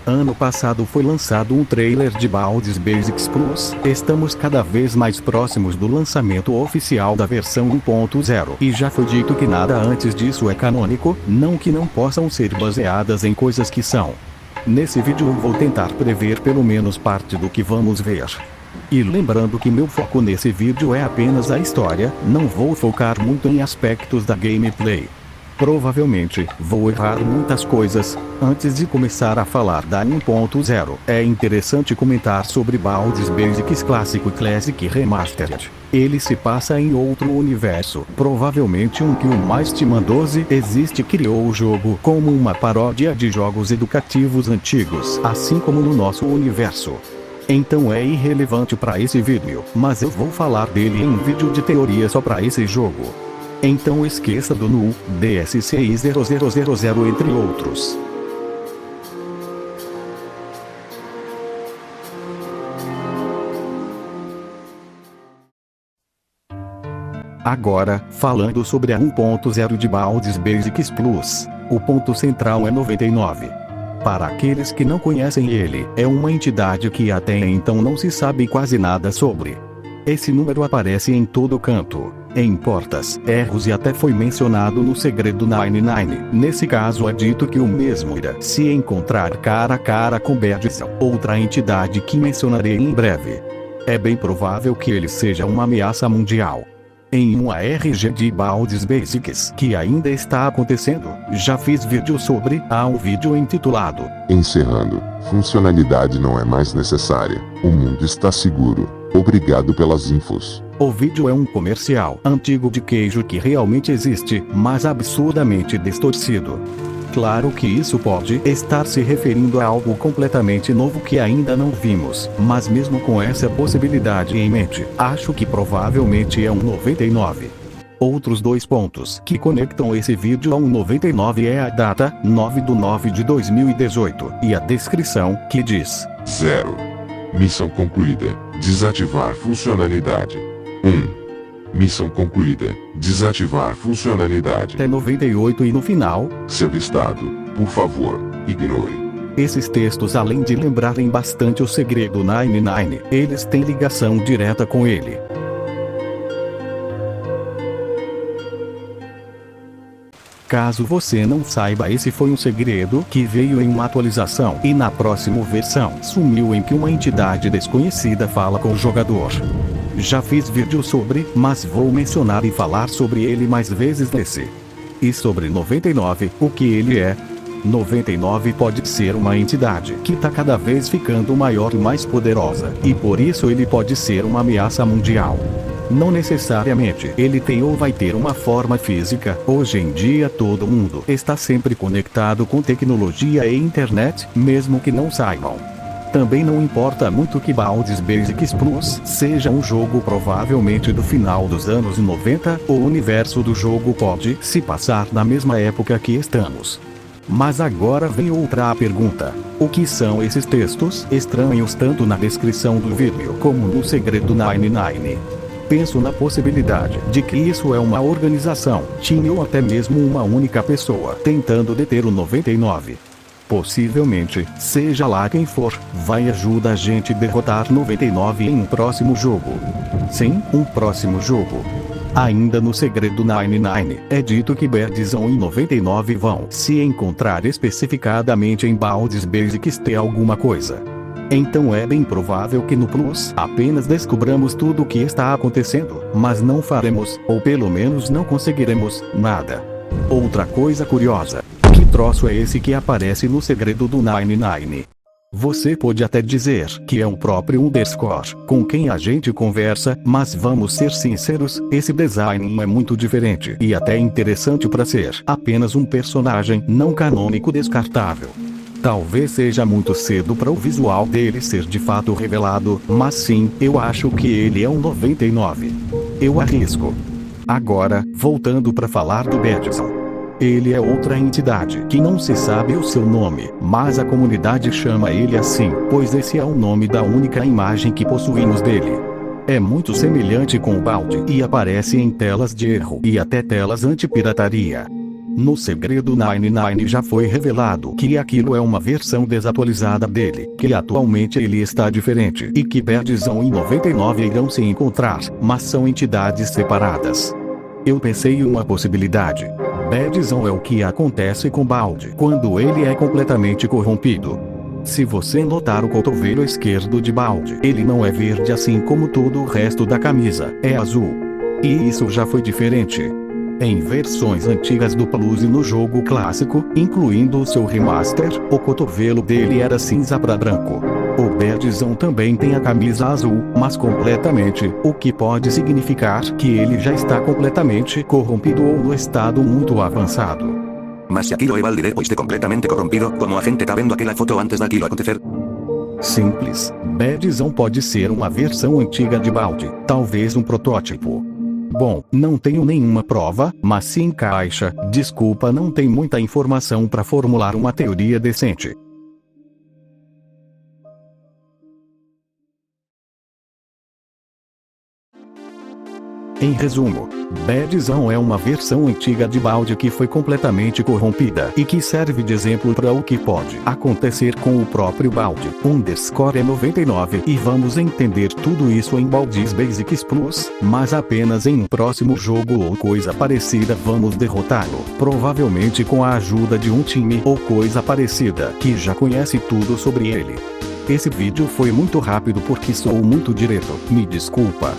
Ano passado foi lançado um trailer de Baldur's Basics Plus. Estamos cada vez mais próximos do lançamento oficial da versão 1.0. E já foi dito que nada antes disso é canônico, não que não possam ser baseadas em coisas que são. Nesse vídeo eu vou tentar prever pelo menos parte do que vamos ver. E lembrando que meu foco nesse vídeo é apenas a história, não vou focar muito em aspectos da gameplay. Provavelmente, vou errar muitas coisas. Antes de começar a falar da 1.0, é interessante comentar sobre Baldur's Basics Clássico e Classic Remastered. Ele se passa em outro universo, provavelmente um que o Mistman 12 existe criou o jogo como uma paródia de jogos educativos antigos, assim como no nosso universo. Então é irrelevante para esse vídeo, mas eu vou falar dele em um vídeo de teoria só para esse jogo. Então esqueça do NU, DSCI 0000 entre outros. Agora, falando sobre a 1.0 de Baldur's Basics Plus, o ponto central é 99. Para aqueles que não conhecem ele, é uma entidade que até então não se sabe quase nada sobre. Esse número aparece em todo canto, em portas, erros e até foi mencionado no Segredo 99. Nesse caso é dito que o mesmo irá se encontrar cara a cara com Berdison, outra entidade que mencionarei em breve. É bem provável que ele seja uma ameaça mundial. Em uma RG de Baldur's Basics que ainda está acontecendo, já fiz vídeo sobre, há um vídeo intitulado Encerrando, funcionalidade não é mais necessária, o mundo está seguro, obrigado pelas infos. O vídeo é um comercial antigo de queijo que realmente existe, mas absurdamente distorcido. Claro que isso pode estar se referindo a algo completamente novo que ainda não vimos, mas mesmo com essa possibilidade em mente, acho que provavelmente é um 99. Outros dois pontos que conectam esse vídeo a um 99 é a data, 9/9/2018, e a descrição, que diz 0. Missão concluída, desativar funcionalidade. 1. Missão concluída, desativar funcionalidade. Até 98 e no final, seu estado, por favor, ignore. Esses textos, além de lembrarem bastante o Segredo 99, eles têm ligação direta com ele. Caso você não saiba, esse foi um segredo que veio em uma atualização e na próxima versão sumiu em que uma entidade desconhecida fala com o jogador. Já fiz vídeo sobre, mas vou mencionar e falar sobre ele mais vezes nesse. E sobre 99, o que ele é? 99 pode ser uma entidade que está cada vez ficando maior e mais poderosa, e por isso ele pode ser uma ameaça mundial. Não necessariamente ele tem ou vai ter uma forma física. Hoje em dia todo mundo está sempre conectado com tecnologia e internet, mesmo que não saibam. Também não importa muito que Baldur's Basics Plus seja um jogo provavelmente do final dos anos 90, o universo do jogo pode se passar na mesma época que estamos. Mas agora vem outra pergunta. O que são esses textos estranhos tanto na descrição do vídeo como no Segredo 99? Penso na possibilidade de que isso é uma organização, time ou até mesmo uma única pessoa tentando deter o 99. Possivelmente, seja lá quem for, vai ajudar a gente a derrotar 99 em um próximo jogo. Sim, um próximo jogo. Ainda no Segredo 99, é dito que Berdison e 99 vão se encontrar especificadamente em Baldur's Basics T alguma coisa. Então é bem provável que no Plus apenas descobramos tudo o que está acontecendo, mas não faremos, ou pelo menos não conseguiremos, nada. Outra coisa curiosa. Que troço é esse que aparece no Segredo do 99? Você pode até dizer que é o próprio Underscore com quem a gente conversa, mas vamos ser sinceros, esse design não é muito diferente e até interessante para ser apenas um personagem não canônico descartável. Talvez seja muito cedo para o visual dele ser de fato revelado, mas sim, eu acho que ele é um 99. Eu arrisco. Agora, voltando para falar do Berdison. Ele é outra entidade que não se sabe o seu nome, mas a comunidade chama ele assim, pois esse é o nome da única imagem que possuímos dele. É muito semelhante com o Balde e aparece em telas de erro e até telas anti-pirataria. No Segredo 99 já foi revelado que aquilo é uma versão desatualizada dele, que atualmente ele está diferente e que Berdzão e 99 irão se encontrar, mas são entidades separadas. Eu pensei em uma possibilidade. Berdzão é o que acontece com Baldi quando ele é completamente corrompido. Se você notar o cotovelo esquerdo de Baldi, ele não é verde assim como todo o resto da camisa, é azul. E isso já foi diferente. Em versões antigas do Plus e no jogo clássico, incluindo o seu remaster, o cotovelo dele era cinza para branco. O Berdzão também tem a camisa azul, mas completamente, o que pode significar que ele já está completamente corrompido ou no estado muito avançado. Mas se aquilo é Baldi depois de completamente corrompido, como a gente tá vendo aquela foto antes daquilo acontecer? Simples. Berdzão pode ser uma versão antiga de Baldi, talvez um protótipo. Bom, não tenho nenhuma prova, mas se encaixa. Desculpa, não tem muita informação para formular uma teoria decente. Em resumo, Berdzão é uma versão antiga de Baldi que foi completamente corrompida e que serve de exemplo para o que pode acontecer com o próprio Baldi. _ 99 e vamos entender tudo isso em Baldi's Basics Plus, mas apenas em um próximo jogo ou coisa parecida vamos derrotá-lo, provavelmente com a ajuda de um time ou coisa parecida que já conhece tudo sobre ele. Esse vídeo foi muito rápido porque sou muito direto, me desculpa.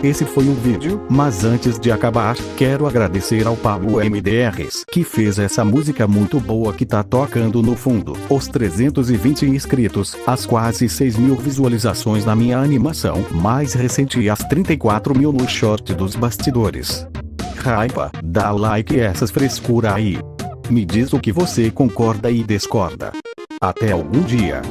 Esse foi um vídeo, mas antes de acabar, quero agradecer ao Pablo MDRs, que fez essa música muito boa que tá tocando no fundo, os 320 inscritos, as quase 6.000 visualizações na minha animação mais recente e as 34.000 no short dos bastidores. Raiva, dá like e essas frescura aí. Me diz o que você concorda e discorda. Até algum dia.